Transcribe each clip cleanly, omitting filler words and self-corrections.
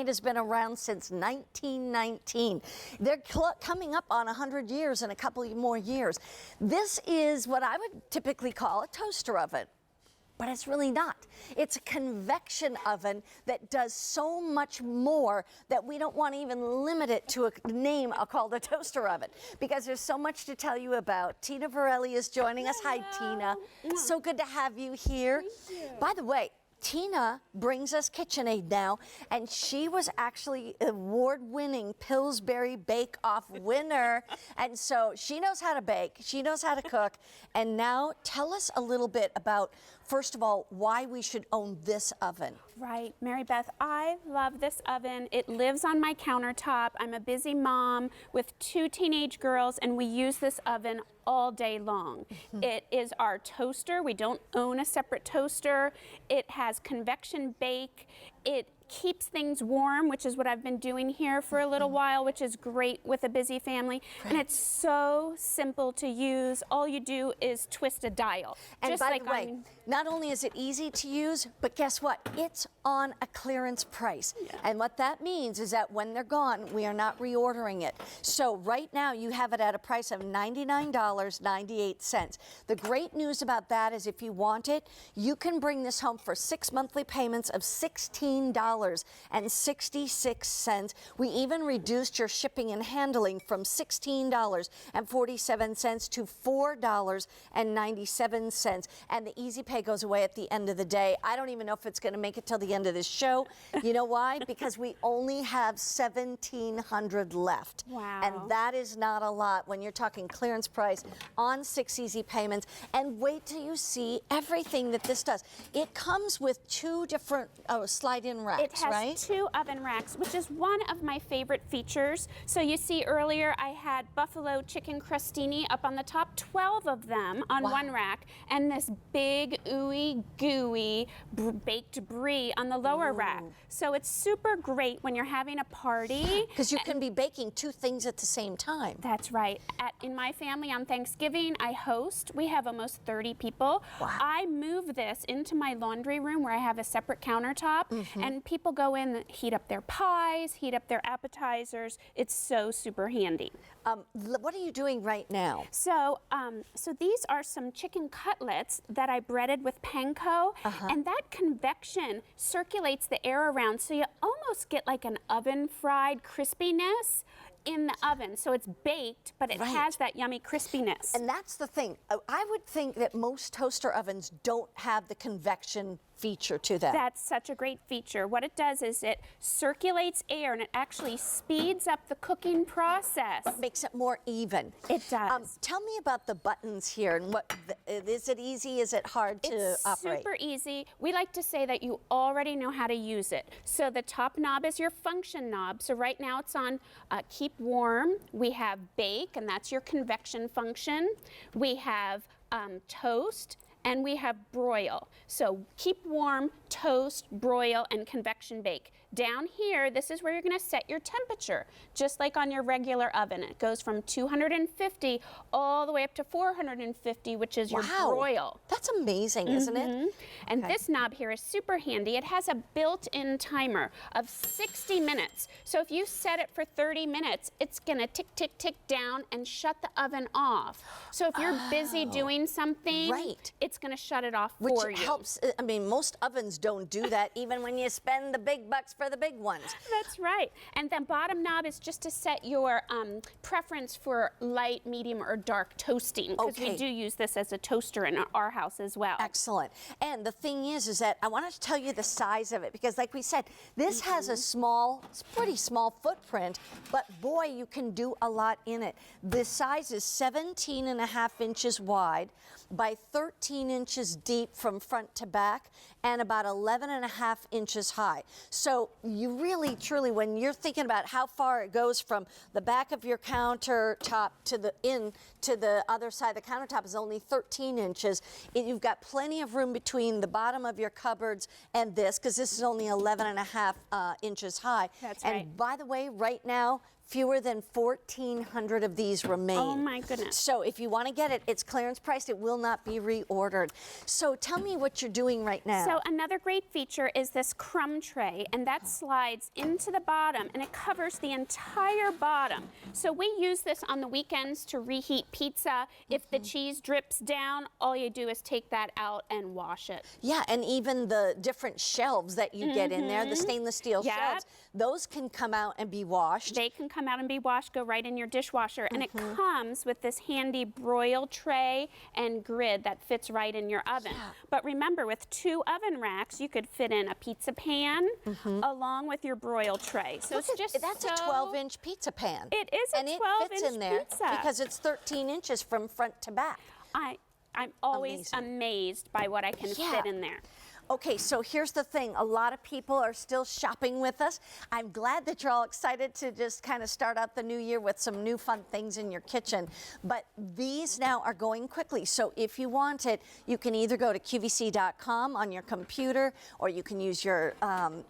KitchenAid has been around since 1919. They're coming up on 100 years in a couple more years. This is what I would typically call a toaster oven. But it's really not. It's a convection oven that does so much more that we don't want to even limit it to a name called a toaster oven, because there's so much to tell you about. Tina Varelli is joining us. Hi, Tina. So good to have you here. Thank you. By the way, Tina brings us KitchenAid now, and she was actually award-winning Pillsbury Bake Off winner. And so she knows how to bake, she knows how to cook. And now tell us a little bit about, first of all, why we should own this oven. Right, Mary Beth, I love this oven. It lives on my countertop. I'm a busy mom with 2 teenage girls, and we use this oven all day long. It is our toaster. We don't own a separate toaster. It has convection bake. It keeps things warm, which is what I've been doing here for a little while, which is great with a busy family. And it's so simple to use. All you do is twist a dial. And just by like the way, not only is it easy to use, but guess what? It's on a clearance price. Yeah. And what that means is that when they're gone, we are not reordering it. So right now you have it at a price of $99.98. The great news about that is if you want it, you can bring this home for 6 monthly payments of $16.66. We even reduced your shipping and handling from $16.47 to $4.97. And the easy pay goes away at the end of the day. I don't even know if it's going to make it till the end of this show. You know why? Because we only have 1,700 left. Wow. And that is not a lot when you're talking clearance price on 6 easy payments. And wait till you see everything that this does. It comes with 2 different slide-in racks, it has right? 2 oven racks, which is one of my favorite features. So you see earlier I had buffalo chicken crostini up on the top, 12 of them on one rack, and this big ooey gooey baked brie on the lower rack. So it's super great when you're having a party. Because you can be baking 2 things at the same time. That's right. In my family on Thanksgiving, I host. We have almost 30 people. Wow. I move this into my laundry room where I have a separate countertop, and people go in and heat up their pies, heat up their appetizers. It's so super handy. What are you doing right now? So, so these are some chicken cutlets that I breaded with panko, and that convection circulates the air around, so you almost get like an oven fried crispiness in the oven. So it's baked, but it has that yummy crispiness. And that's the thing. I would think that most toaster ovens don't have the convection feature to them. That's such a great feature. What it does is it circulates air and it actually speeds up the cooking process. But makes it more even. It does. Tell me about the buttons here and what is it easy? Is it hard to operate? It's super easy. We like to say that you already know how to use it. So the top knob is your function knob. So right now it's on keep warm. We have bake, and that's your convection function. We have toast, and we have broil. So keep warm, toast, broil, and convection bake. Down here, this is where you're gonna set your temperature, just like on your regular oven. It goes from 250 all the way up to 450, which is your broil. That's amazing, isn't it? And this knob here is super handy. It has a built-in timer of 60 minutes. So if you set it for 30 minutes, it's gonna tick, tick, tick down and shut the oven off. So if you're busy doing something, it's gonna shut it off for you. Which helps, I mean, most ovens don't do that, even when you spend the big bucks for the big ones. That's right. And the bottom knob is just to set your preference for light, medium, or dark toasting, because we do use this as a toaster in our house as well. Excellent. And the thing is that I wanted to tell you the size of it, because like we said, this has a small, it's pretty small footprint, but boy, you can do a lot in it. The size is 17.5 inches wide by 13 inches deep from front to back, and about 11.5 inches high. So you really, truly, when you're thinking about how far it goes from the back of your countertop to the other side of the countertop is only 13 inches. You've got plenty of room between the bottom of your cupboards and this, because this is only 11.5 inches high. That's and right. by the way, right now, fewer than 1,400 of these remain. Oh my goodness. So if you want to get it, it's clearance priced. It will not be reordered. So tell me what you're doing right now. So another great feature is this crumb tray, and that slides into the bottom, and it covers the entire bottom. So we use this on the weekends to reheat pizza. If the cheese drips down, all you do is take that out and wash it. Yeah, and even the different shelves that you get in there, the stainless steel Yep. shelves, those can come out and be washed. They can come out and be washed, go right in your dishwasher, and it comes with this handy broil tray and grid that fits right in your oven. Yeah. But remember, with 2 oven racks, you could fit in a pizza pan along with your broil tray. So Look it's just that's so, a 12-inch pizza pan. It is a and 12-inch it fits in there pizza. because it's 13 inches from front to back. I'm always Amazing. amazed by what I can fit in there. Okay, so here's the thing. A lot of people are still shopping with us. I'm glad that you're all excited to just kind of start out the new year with some new fun things in your kitchen. But these now are going quickly. So if you want it, you can either go to QVC.com on your computer, or you can use your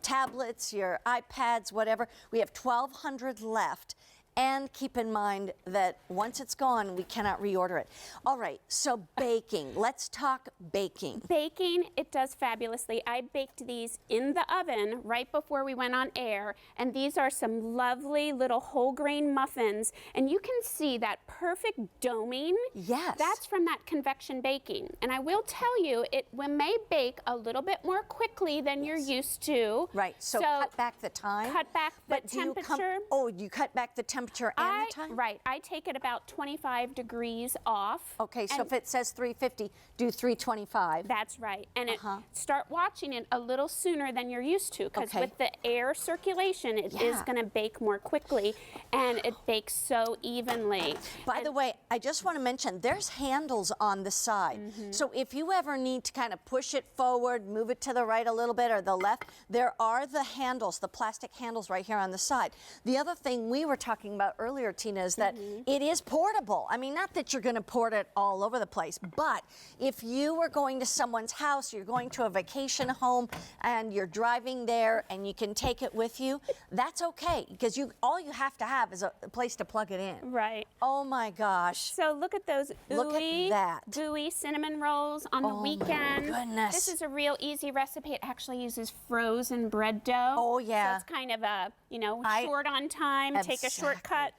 tablets, your iPads, whatever. We have 1,200 left. And keep in mind that once it's gone, we cannot reorder it. All right, so baking. Let's talk baking. Baking, it does fabulously. I baked these in the oven right before we went on air, and these are some lovely little whole grain muffins, and you can see that perfect doming. Yes. That's from that convection baking. And I will tell you, it may bake a little bit more quickly than you're used to. Right, so cut back the time. Cut back the temperature. You cut back the temperature and the time? Right, I take it about 25 degrees off. Okay, so if it says 350, do 325. That's right, and start watching it a little sooner than you're used to, because with the air circulation, it is going to bake more quickly, and it bakes so evenly. By the way, I just want to mention, there's handles on the side. So if you ever need to kind of push it forward, move it to the right a little bit or the left, there are the handles, the plastic handles right here on the side. The other thing we were talking about earlier, Tina, is that it is portable. I mean, not that you're going to port it all over the place, but if you were going to someone's house, you're going to a vacation home, and you're driving there, and you can take it with you, that's okay, because all you have to have is a place to plug it in. Right. Oh my gosh. So look at those gooey cinnamon rolls on the weekend. My goodness. This is a real easy recipe. It actually uses frozen bread dough. Oh yeah. So it's kind of a, short on time, take a shortcut.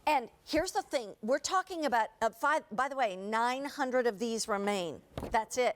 And here's the thing, we're talking about, by the way, 900 of these remain. That's it.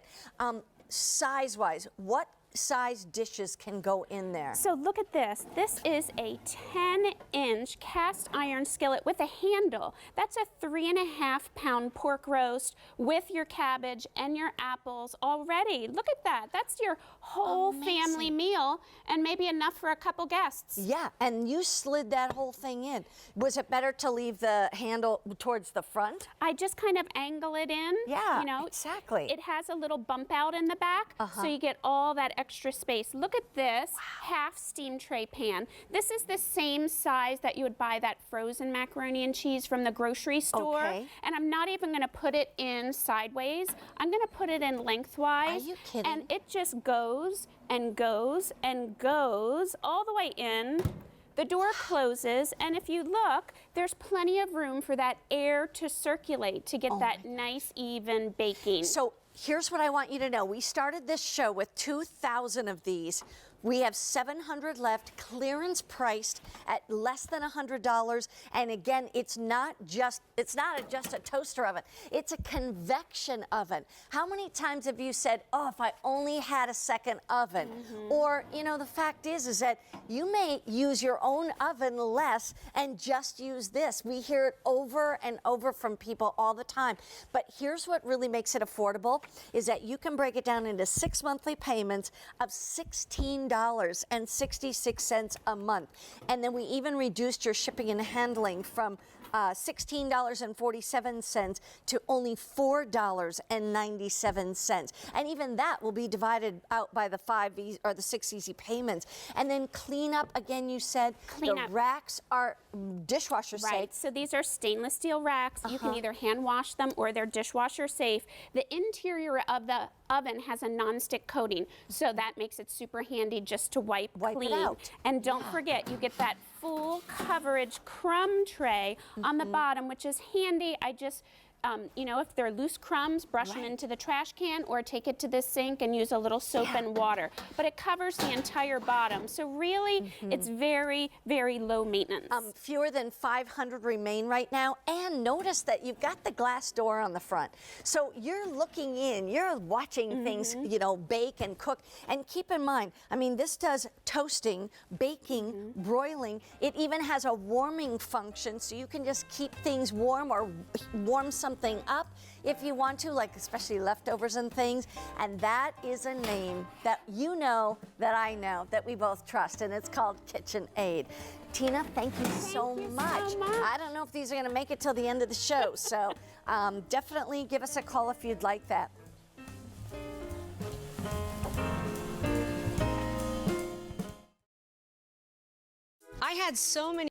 Size-wise, what size dishes can go in there? So look at this. This is a 10-inch cast iron skillet with a handle. That's a 3.5-pound pork roast with your cabbage and your apples already. Look at that. That's your whole family meal, and maybe enough for a couple guests. Yeah, and you slid that whole thing in. Was it better to leave the handle towards the front? I just kind of angle it in. Yeah, exactly. It has a little bump out in the back, so you get all that extra space. Look at this half steam tray pan. This is the same size that you would buy that frozen macaroni and cheese from the grocery store. Okay. And I'm not even going to put it in sideways. I'm going to put it in lengthwise. Are you kidding? And it just goes and goes and goes all the way in. The door closes, and if you look, there's plenty of room for that air to circulate to get that nice, even baking. So here's what I want you to know. We started this show with 2,000 of these. We have 700 left, clearance priced at less than $100. And again, it's not just a toaster oven. It's a convection oven. How many times have you said, oh, if I only had a second oven? Or, the fact is that you may use your own oven less and just use this. We hear it over and over from people all the time. But here's what really makes it affordable, is that you can break it down into 6 monthly payments of $16.66 a month. And then we even reduced your shipping and handling from $16.47 to only $4.97. And even that will be divided out by the 6 easy payments. And then clean up, again, you said the racks are dishwasher safe. Right, so these are stainless steel racks. You can either hand wash them or they're dishwasher safe. The interior of the oven has a nonstick coating, so that makes it super handy just to wipe clean. it out. And don't forget, you get that full coverage crumb tray on the bottom, which is handy. I just, you know, if they're loose crumbs, brush them into the trash can or take it to the sink and use a little soap and water. But it covers the entire bottom. So really, it's very, very low maintenance. Fewer than 500 remain right now. And notice that you've got the glass door on the front. So you're looking in, you're watching things, you know, bake and cook. And keep in mind, I mean, this does toasting, baking, broiling. It even has a warming function, so you can just keep things warm or warm something up if you want to, like especially leftovers and things. And that is a name that you know, that I know, that we both trust, and it's called KitchenAid. Tina, thank you so much. I don't know if these are going to make it till the end of the show, so definitely give us a call if you'd like that. I had so many